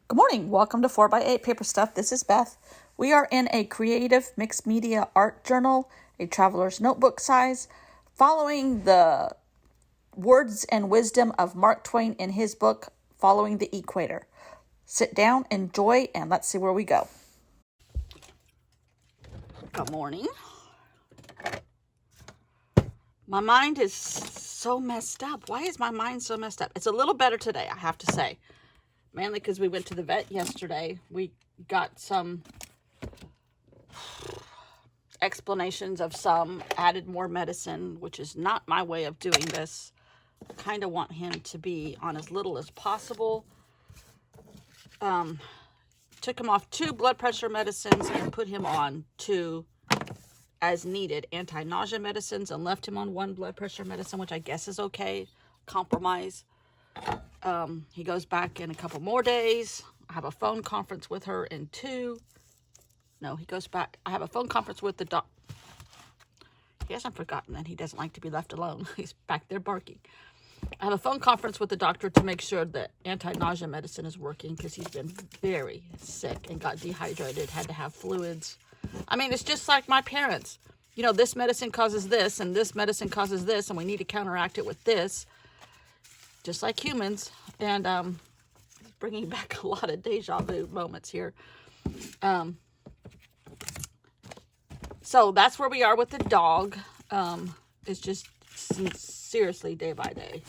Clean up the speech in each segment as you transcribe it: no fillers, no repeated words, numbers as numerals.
Good morning. Welcome to 4x8 Paper Stuff. This is Beth. We are in a creative mixed media art journal, a traveler's notebook size, following the words and wisdom of Mark Twain in his book, Following the Equator. Sit down, enjoy, and let's see where we go. Good morning. My mind is so messed up. Why is my mind so messed up? It's a little better today, I have to say. Mainly because we went to the vet yesterday. We got some explanations of added more medicine, which is not my way of doing this. I kind of want him to be on as little as possible. Took him off 2 blood pressure medicines and put him on 2 as needed anti-nausea medicines and left him on 1 blood pressure medicine, which I guess is okay. Compromise. He goes back in a couple more days. I have a phone conference with her in 2. No, he goes back. I have a phone conference with the doc. He hasn't forgotten that he doesn't like to be left alone. He's back there barking. I have a phone conference with the doctor to make sure that anti-nausea medicine is working because he's been very sick and got dehydrated, had to have fluids. I mean, it's just like my parents. You know, this medicine causes this and this medicine causes this and we need to counteract it with this. Just like humans. And bringing back a lot of deja vu moments here. So that's where we are with the dog. It's just seriously day by day.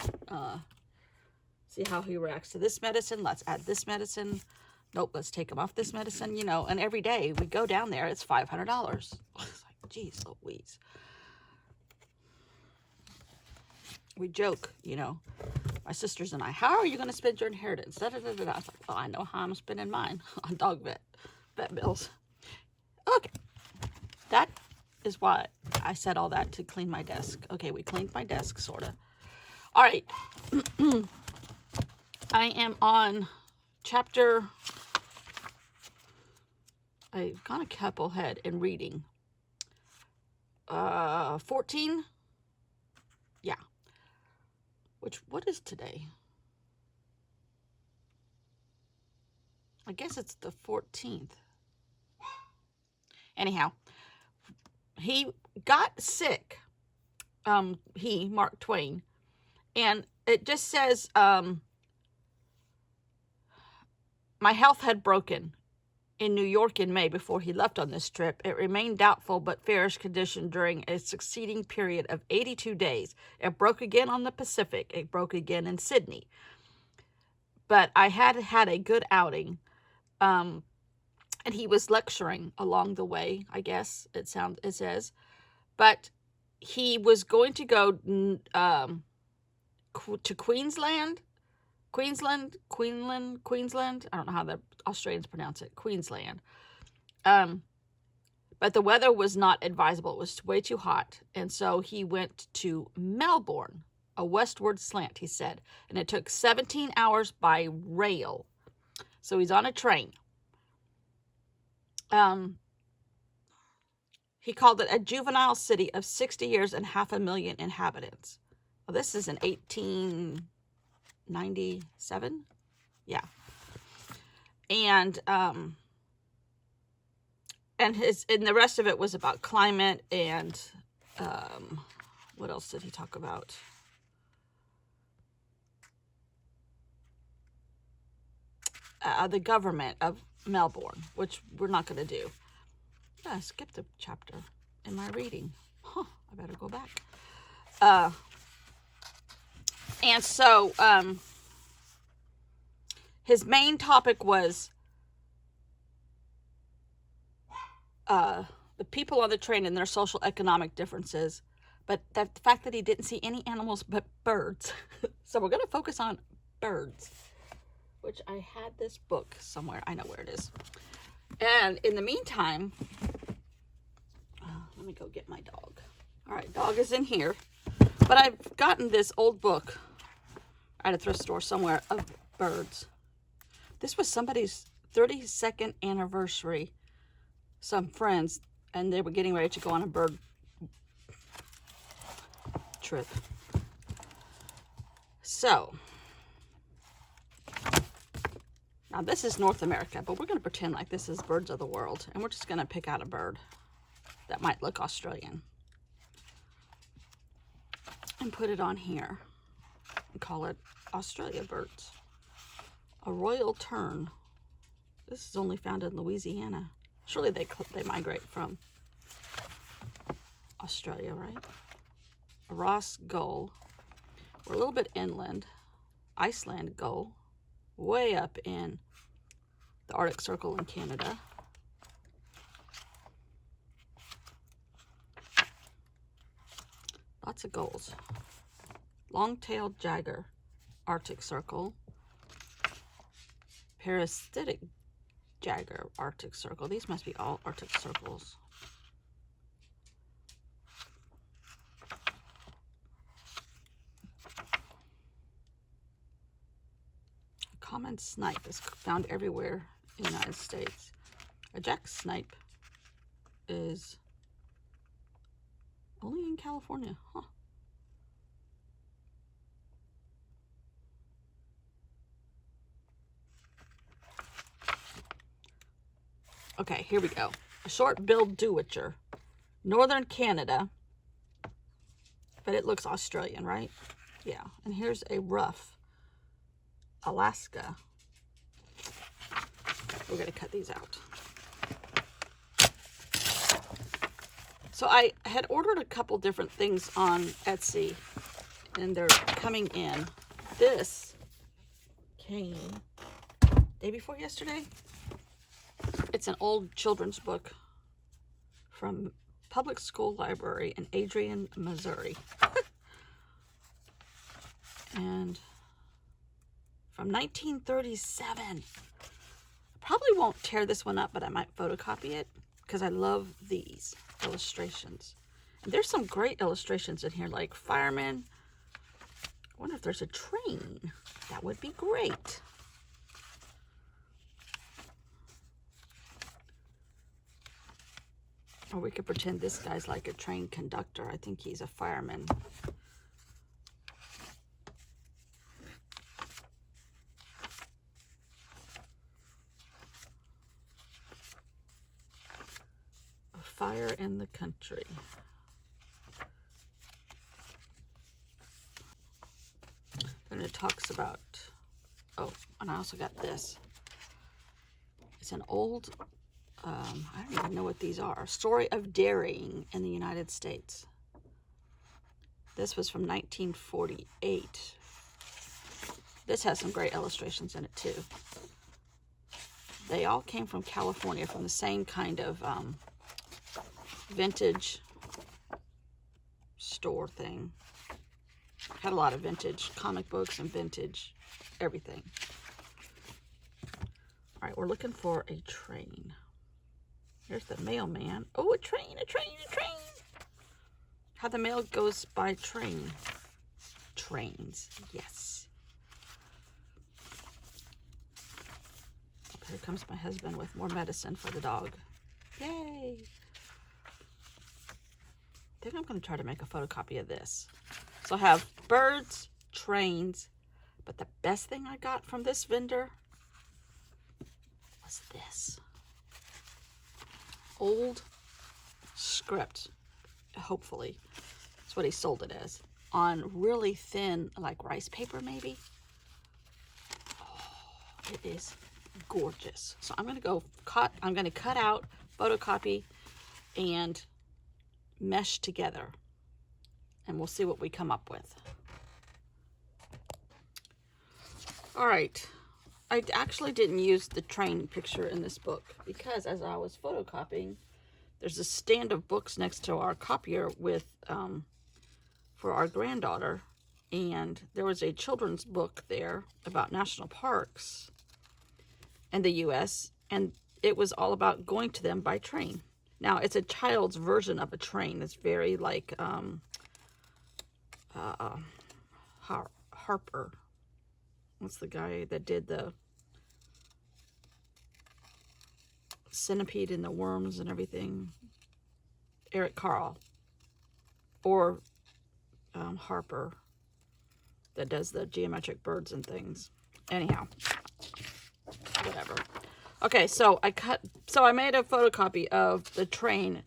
See how he reacts to this medicine. Let's add this medicine. Nope, let's take him off this medicine. You know, and every day we go down there, it's $500. It's like, geez Louise. We joke, you know, my sisters and I, how are you going to spend your inheritance? Da, da, da, da, da. I was like, well, I know how I'm spending mine on dog vet bills. Okay. That is why I said all that to clean my desk. Okay, we cleaned my desk, sort of. All right. I am on chapter... I've gone a couple ahead in reading. 14? Yeah. What is today? I guess it's the 14th. Anyhow, he got sick. Mark Twain. And it just says, my health had broken in New York in May before he left on this trip. It remained doubtful but fairish condition during a succeeding period of 82 days. It broke again on the Pacific. It broke again in Sydney. But I had a good outing. And he was lecturing along the way, I guess it says. But he was going to go to Queensland. Queensland. I don't know how the Australians pronounce it. Queensland. But the weather was not advisable. It was way too hot. And so he went to Melbourne, a westward slant, he said. And it took 17 hours by rail. So he's on a train. He called it a juvenile city of 60 years and 500,000 inhabitants. Well, this is in 1897. Yeah. And the rest of it was about climate and what else did he talk about? The government of Melbourne, which we're not going to do. Yeah, I skipped the chapter in my reading. I better go back. And so his main topic was the people on the train and their social economic differences, but the fact that he didn't see any animals but birds. So we're going to focus on birds, which I had this book somewhere. I know where it is. And in the meantime, let me go get my dog. All right, dog is in here. But I've gotten this old book at a thrift store somewhere of birds. This was somebody's 32nd anniversary. Some friends, and they were getting ready to go on a bird trip. So, Now this is North America, but we're going to pretend like this is birds of the world. And we're just going to pick out a bird that might look Australian. And put it on here. And call it Australia birds. A royal tern. This is only found in Louisiana. Surely they migrate from Australia, right? A Ross gull. We're a little bit inland. Iceland gull. Way up in the Arctic Circle in Canada. Lots of gulls. Long-tailed jagger, Arctic Circle. Parasitic jagger, Arctic Circle. These must be all Arctic Circles. Common snipe is found everywhere in the United States. A jack snipe is only in California. Huh. Okay, here we go. A short-billed dewitcher. Northern Canada. But it looks Australian, right? Yeah. And here's a ruff. Alaska. We're going to cut these out. So I had ordered a couple different things on Etsy, and they're coming in. This came day before yesterday. It's an old children's book from public school library in Adrian, Missouri. And from 1937. Probably won't tear this one up, but I might photocopy it because I love these illustrations. And there's some great illustrations in here, like firemen. I wonder if there's a train. That would be great. Or we could pretend this guy's like a train conductor. I think he's a fireman. A fire in the country. Then it talks about, oh, and I also got this. It's an old, I don't even know what these are. Story of dairying in the United States. This was from 1948. This has some great illustrations in it too. They all came from California, from the same kind of vintage store thing. Had a lot of vintage comic books and vintage everything. All right, we're looking for a train. Here's the mailman. Oh, a train, a train, a train. How the mail goes by train. Trains, yes. Here comes my husband with more medicine for the dog. Yay. I think I'm going to try to make a photocopy of this. So I have birds, trains, but the best thing I got from this vendor was this. Old script, hopefully. That's what he sold it as. On really thin, like rice paper maybe. Oh, it is gorgeous. So I'm going to cut out, photocopy, and mesh together. And we'll see what we come up with. All right. I actually didn't use the train picture in this book because as I was photocopying, there's a stand of books next to our copier with for our granddaughter, and there was a children's book there about national parks in the U.S., and it was all about going to them by train. Now, it's a child's version of a train. It's very like Harper. What's the guy that did the Centipede and the Worms and everything? Eric Carle. Or Harper, that does the geometric birds and things. Anyhow, Okay, so I made a photocopy of the train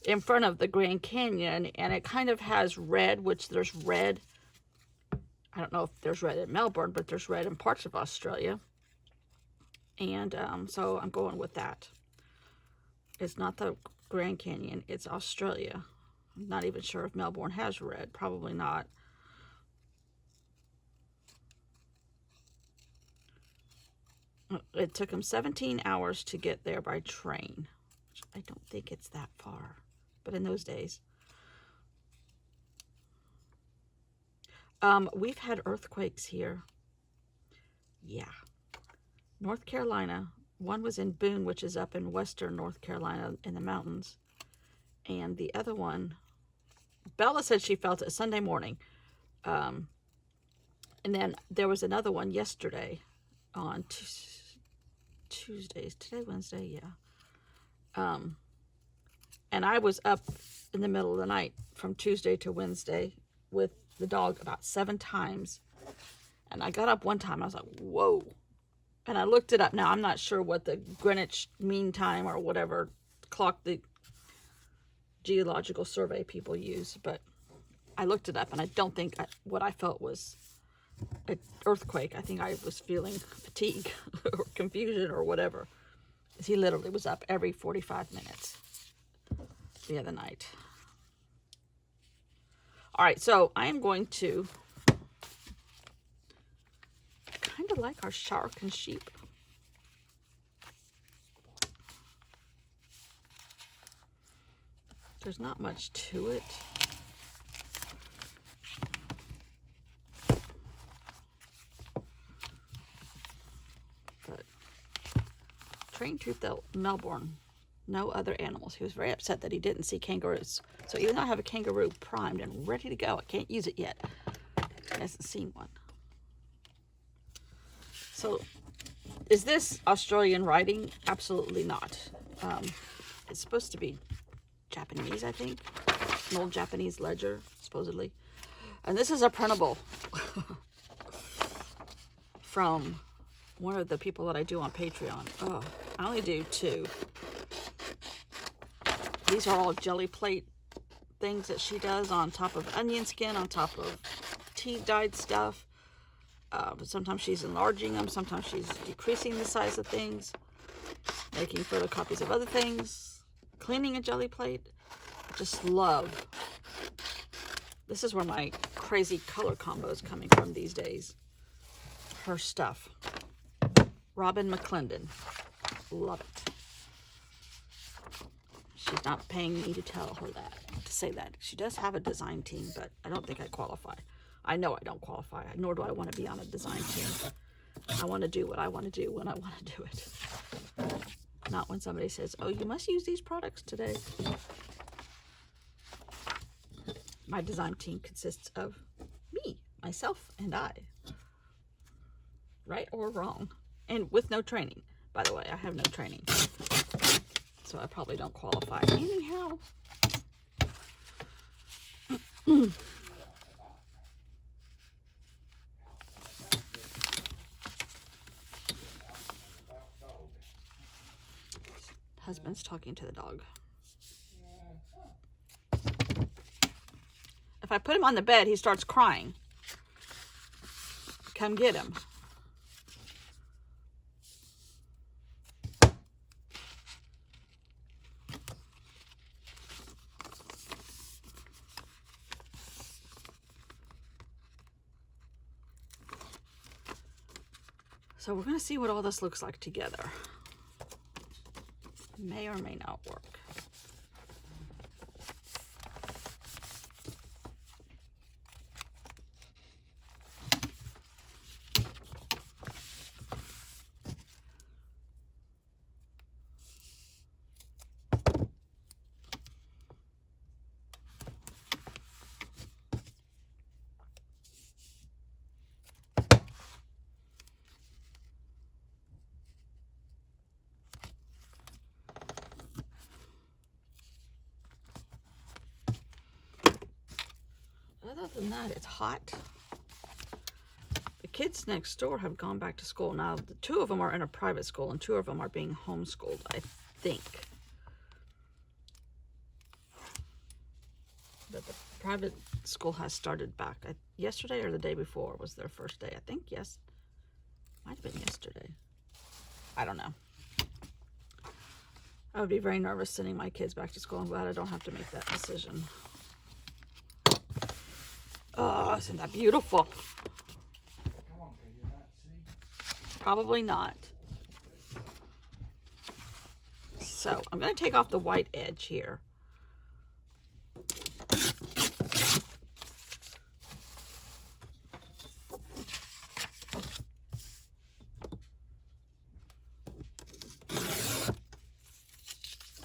in front of the Grand Canyon, and it kind of has red, which there's red. I don't know if there's red in Melbourne, but there's red in parts of Australia. And so I'm going with that. It's not the Grand Canyon, it's Australia. I'm not even sure if Melbourne has red. Probably not. It took them 17 hours to get there by train. I don't think it's that far, but in those days. We've had earthquakes here. Yeah. North Carolina. One was in Boone, which is up in western North Carolina in the mountains. And the other one, Bella said she felt it Sunday morning. And then there was another one yesterday on Tuesdays. Today, Wednesday, yeah. And I was up in the middle of the night from Tuesday to Wednesday with the dog about 7 times. And I got up one time, I was like, whoa. And I looked it up. Now, I'm not sure what the Greenwich Mean Time or whatever clock the Geological Survey people use, but I looked it up, and I don't think what I felt was an earthquake. I think I was feeling fatigue or confusion or whatever. He literally was up every 45 minutes the other night. All right, so I am going to kind of like our shark and sheep. There's not much to it. But train truth though, Melbourne, no other animals. He was very upset that he didn't see kangaroos. So even though I have a kangaroo primed and ready to go, I can't use it yet. He hasn't seen one. So is this Australian writing? Absolutely not. It's supposed to be Japanese, I think. An old Japanese ledger, supposedly. And this is a printable from one of the people that I do on Patreon. Oh, I only do 2. These are all jelly plate things that she does on top of onion skin, on top of tea dyed stuff. But sometimes she's enlarging them, sometimes she's decreasing the size of things, making photocopies of other things, cleaning a jelly plate. I just love. This is where my crazy color combo is coming from these days. Her stuff. Robin McClendon. Love it. She's not paying me to tell her that, to say that. She does have a design team, but I don't think I qualify. I know I don't qualify, nor do I want to be on a design team. I want to do what I want to do when I want to do it. Not when somebody says, oh, you must use these products today. My design team consists of me, myself, and I. Right or wrong. And with no training. By the way, I have no training. So I probably don't qualify anyhow. Husband's talking to the dog. If I put him on the bed, he starts crying. Come get him. So we're going to see what all this looks like together. May or may not work. Other than that, it's hot. The kids next door have gone back to school. Now, the 2 of them are in a private school and 2 of them are being homeschooled, I think. But the private school has started back. Yesterday or the day before was their first day. I think, yes. Might have been yesterday. I don't know. I would be very nervous sending my kids back to school. I'm glad I don't have to make that decision. Oh, isn't that beautiful? Probably not. So I'm going to take off the white edge here.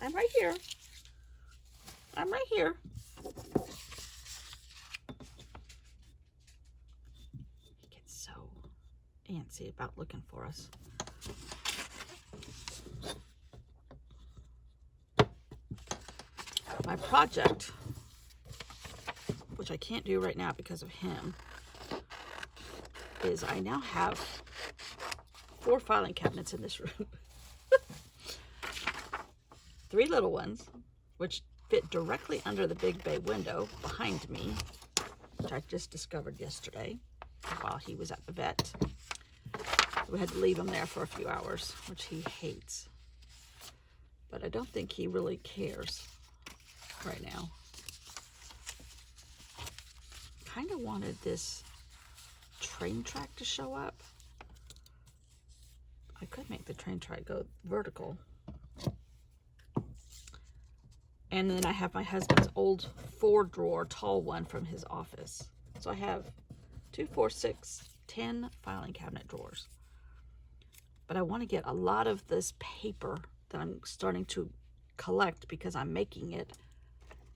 I'm right here. I'm right here. He gets so antsy about looking for us. My project, which I can't do right now because of him, is I now have 4 filing cabinets in this room. 3 little ones, which fit directly under the big bay window behind me, which I just discovered yesterday while he was at the vet. We had to leave him there for a few hours, which he hates. But I don't think he really cares right now. Kind of wanted this train track to show up. I could make the train track go vertical. And then I have my husband's old 4-drawer tall one from his office. So I have 2, 4, 6, 10 filing cabinet drawers. But I want to get a lot of this paper that I'm starting to collect because I'm making it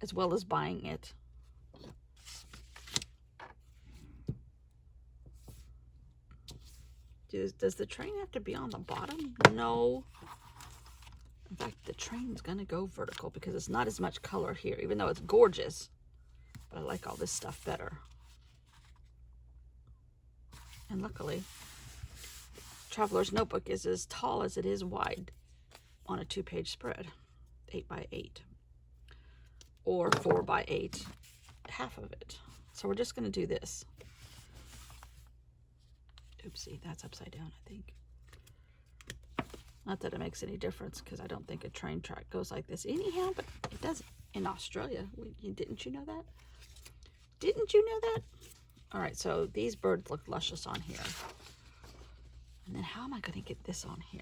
as well as buying it. Does the train have to be on the bottom? No. In fact, the train's going to go vertical because it's not as much color here, even though it's gorgeous. But I like all this stuff better. And luckily, Traveler's Notebook is as tall as it is wide on a 2-page spread, 8 by 8, or 4 by 8, half of it. So we're just going to do this. Oopsie, that's upside down, I think. Not that it makes any difference because I don't think a train track goes like this anyhow, but it does in Australia. Didn't you know that? Didn't you know that? All right, so these birds look luscious on here. And then how am I going to get this on here?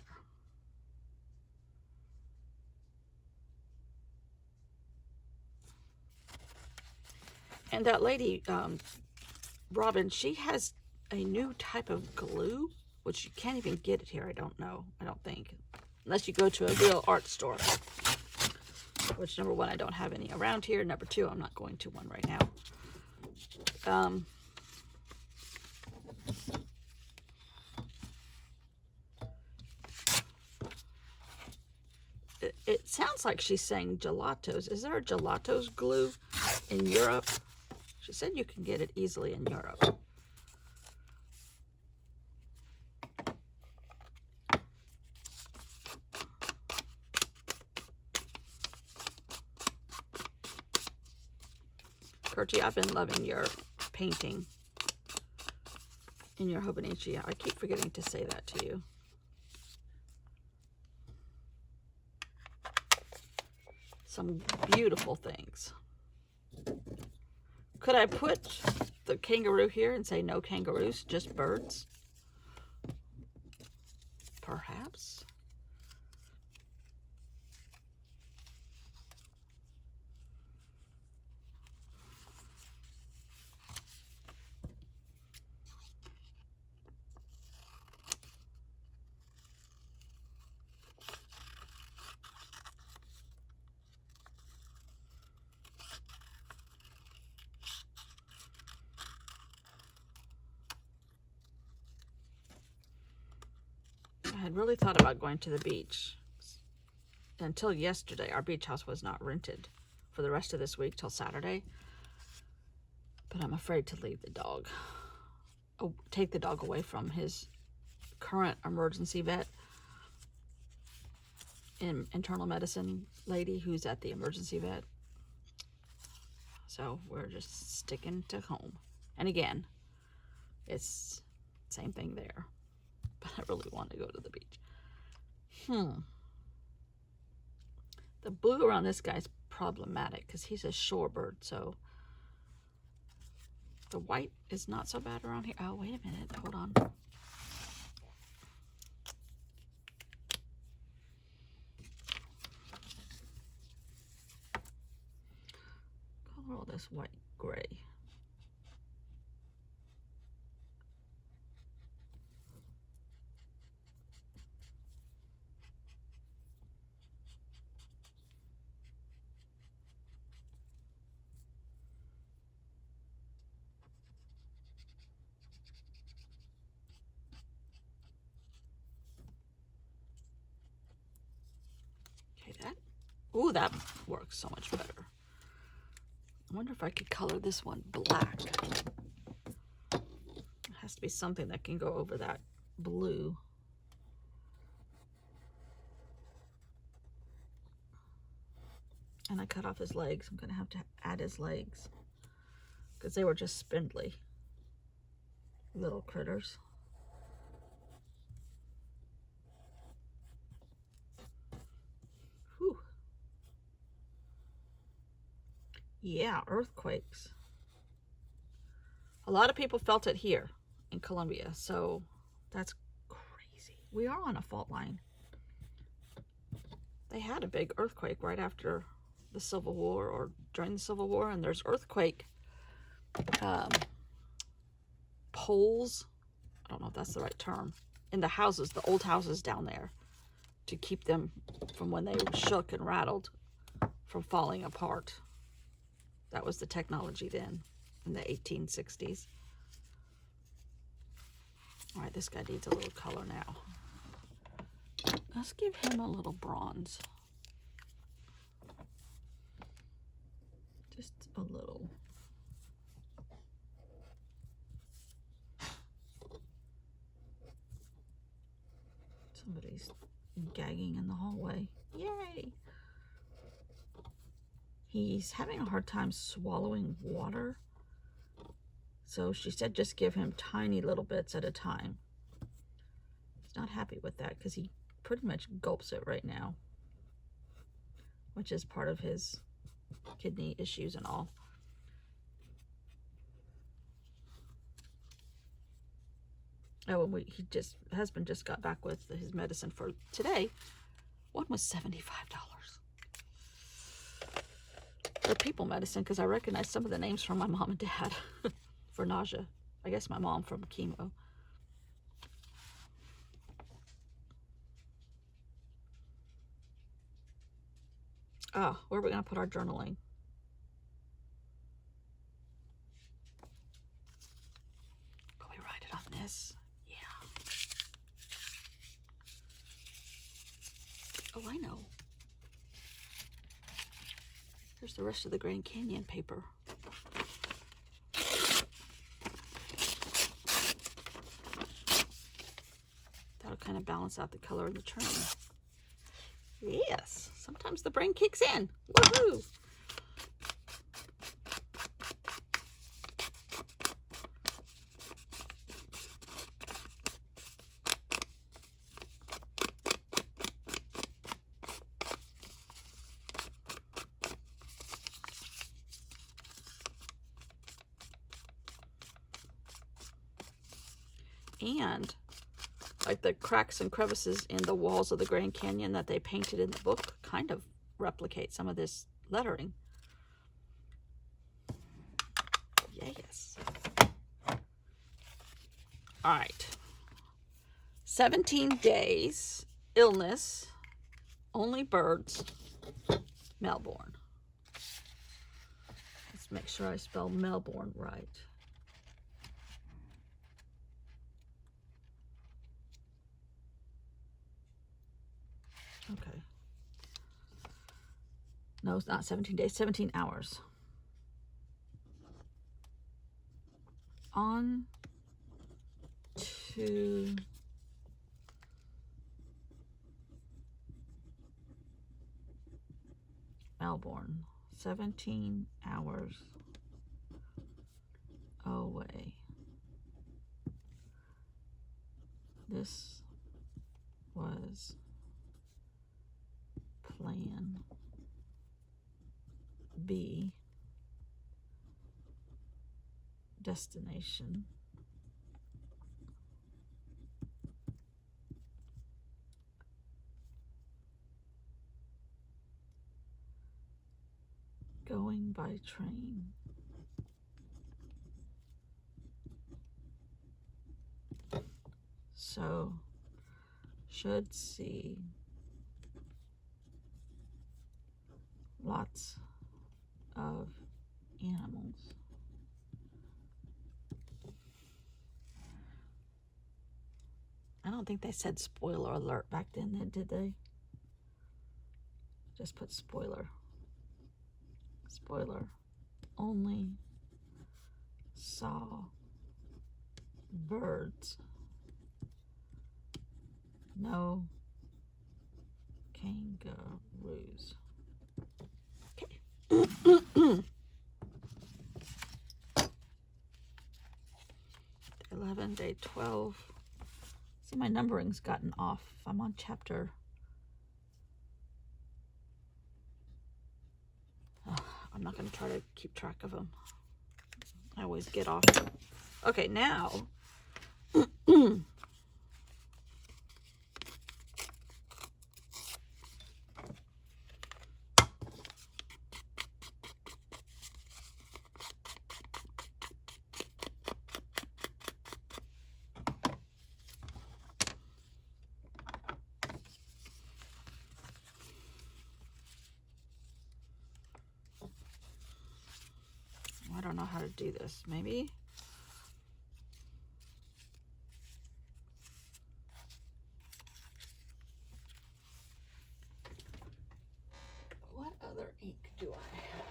And that lady, Robin, she has a new type of glue, which you can't even get it here, I don't think. Unless you go to a real art store. Which, number 1, I don't have any around here. Number 2, I'm not going to one right now. It sounds like she's saying gelatos. Is there a gelatos glue in Europe? She said you can get it easily in Europe. Kurtie, I've been loving your painting in your Hobonichi. I keep forgetting to say that to you. Some beautiful things. Could I put the kangaroo here and say no kangaroos, just birds? Perhaps. I had really thought about going to the beach. Until yesterday, our beach house was not rented for the rest of this week till Saturday. But I'm afraid to leave the dog take the dog away from his current emergency vet and internal medicine lady who's at the emergency vet. So we're just sticking to home. And again, it's same thing there. But I really want to go to the beach. The blue around this guy's problematic because he's a shorebird, so the white is not so bad around here. Oh, wait a minute. Hold on. Color all this white gray. Ooh, that works so much better. I wonder if I could color this one black. It has to be something that can go over that blue. And I cut off his legs. I'm going to have to add his legs because they were just spindly little critters. Whew. Yeah, earthquakes. A lot of people felt it here in Colombia, so that's crazy. We are on a fault line. They had a big earthquake right after the Civil War or during the Civil War, and there's earthquake poles, I don't know if that's the right term, in the houses, the old houses down there, to keep them from, when they shook and rattled, from falling apart. That was the technology then in the 1860s. All right, this guy needs a little color now. Let's give him a little bronze. Just a little. Somebody's gagging in the hallway. Yay! He's having a hard time swallowing water. So she said just give him tiny little bits at a time. He's not happy with that because he pretty much gulps it right now, which is part of his kidney issues and all. Oh, and husband just got back with his medicine for today. One was $75. For people medicine, because I recognize some of the names from my mom and dad for nausea. I guess my mom from chemo. Oh, where are we going to put our journaling? Can we write it on this? Yeah. Oh, I know. Here's the rest of the Grand Canyon paper. That'll kind of balance out the color of the trim. Yes, sometimes the brain kicks in. Woohoo! And like the cracks and crevices in the walls of the Grand Canyon that they painted in the book kind of replicate some of this lettering. Yes. All right. 17 days, illness, only birds, Melbourne. Let's make sure I spell Melbourne right. Okay. No, it's not 17 days, 17 hours. On to Melbourne, 17 hours away. This was plan B, destination. Going by train. So, should see lots of animals. I don't think they said spoiler alert back then, did they? Just put spoiler. Spoiler. Only saw birds. No kangaroos. Okay. 11, day 12. See, my numbering's gotten off. I'm on chapter. I'm not going to try to keep track of them. I always get off. Okay, now. I don't know how to do this. Maybe. What other ink do I have?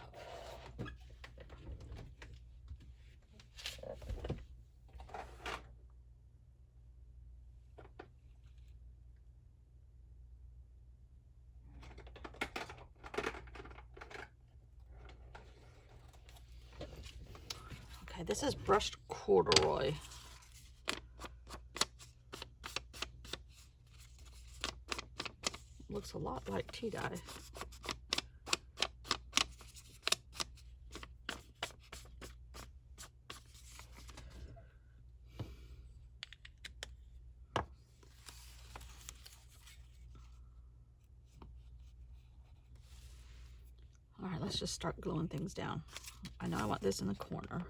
Okay, this is brushed corduroy. Looks a lot like tea dye. All right, let's just start gluing things down. I know I want this in the corner.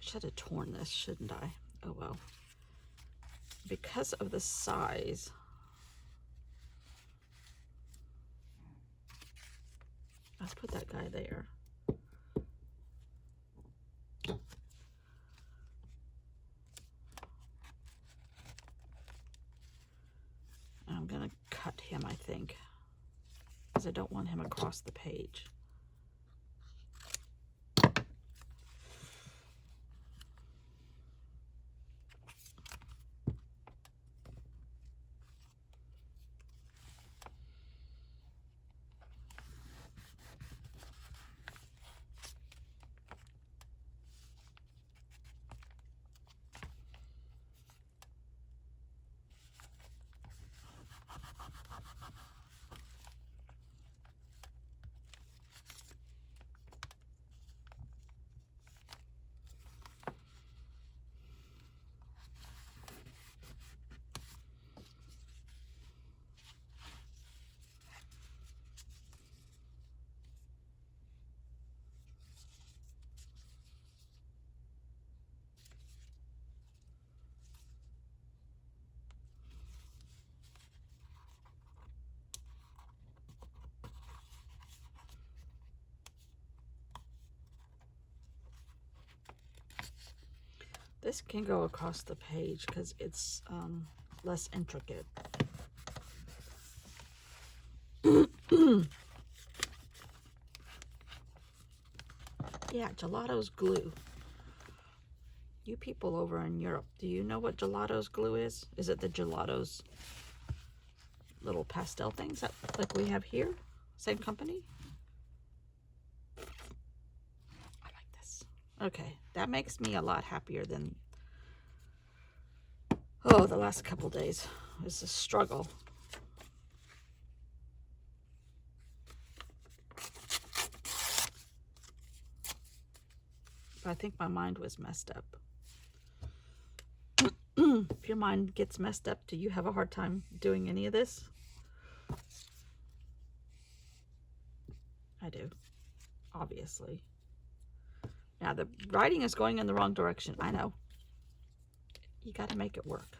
Should have torn this, shouldn't I? Oh well. Because of the size, let's put that guy there. I'm gonna cut him, I think, because I don't want him across the page. This can go across the page because it's less intricate. Yeah, gelato's glue. You people over in Europe, do you know what gelato's glue is? Is it the gelato's little pastel things that like we have here? Same company? I like this. Okay, that makes me a lot happier than, oh, the last couple days. It's a struggle. But I think my mind was messed up. If your mind gets messed up, do you have a hard time doing any of this? I do, obviously. Now the writing is going in the wrong direction. I know. You got to make it work.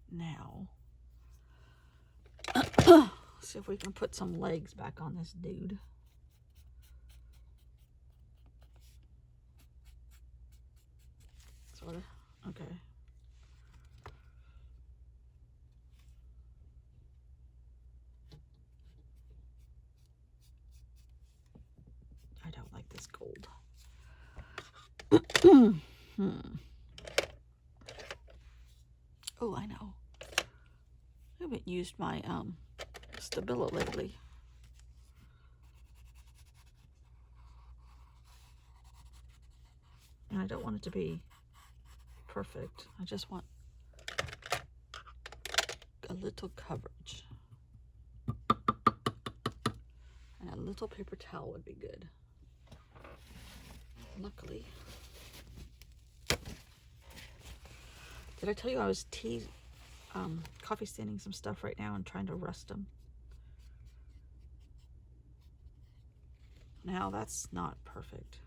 Now, see if we can put some legs back on this dude. Sort of. Okay. I don't like this gold. Oh, I know. I haven't used my Stabilo lately. And I don't want it to be perfect. I just want a little coverage. And a little paper towel would be good. Luckily. Did I tell you I was coffee standing some stuff right now and trying to rust them? Now that's not perfect.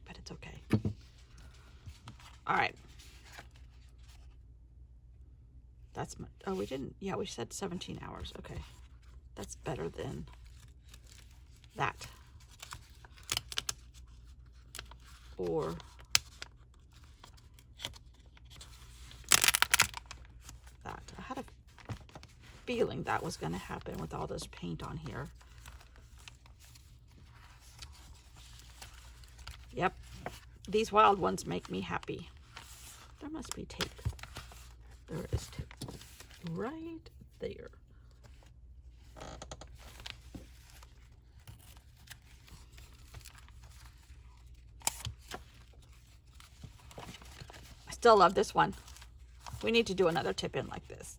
But it's okay. All right. That's my, oh, we didn't, yeah, we said 17 hours. Okay. That's better than that. Or that. I had a feeling that was going to happen with all this paint on here. Yep. These wild ones make me happy. There must be tape. There is tape. Right there. I still love this one. We need to do another tip in like this.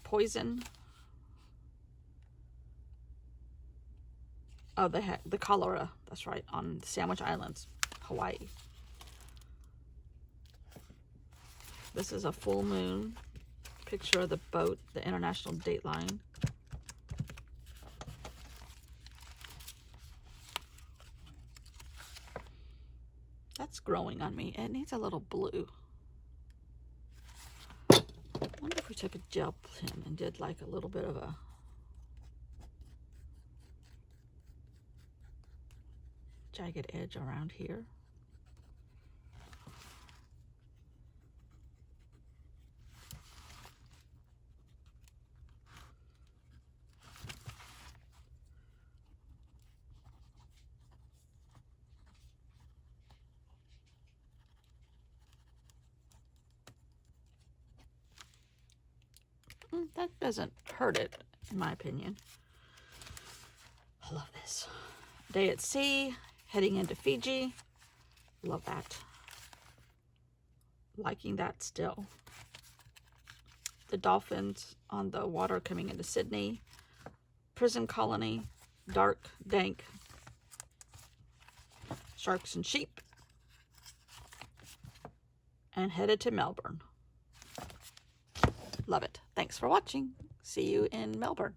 Poison. Oh, the cholera. That's right, on the Sandwich Islands, Hawaii. This is a full moon picture of the boat, the international date line. That's growing on me. It needs a little blue. I wonder if we took a gel pen and did like a little bit of a jagged edge around here. That doesn't hurt it, in my opinion. I love this. Day at sea, heading into Fiji. Love that. Liking that still. The dolphins on the water coming into Sydney. Prison colony, dark, dank. Sharks and sheep. And headed to Melbourne. Love it. Thanks for watching. See you in Melbourne.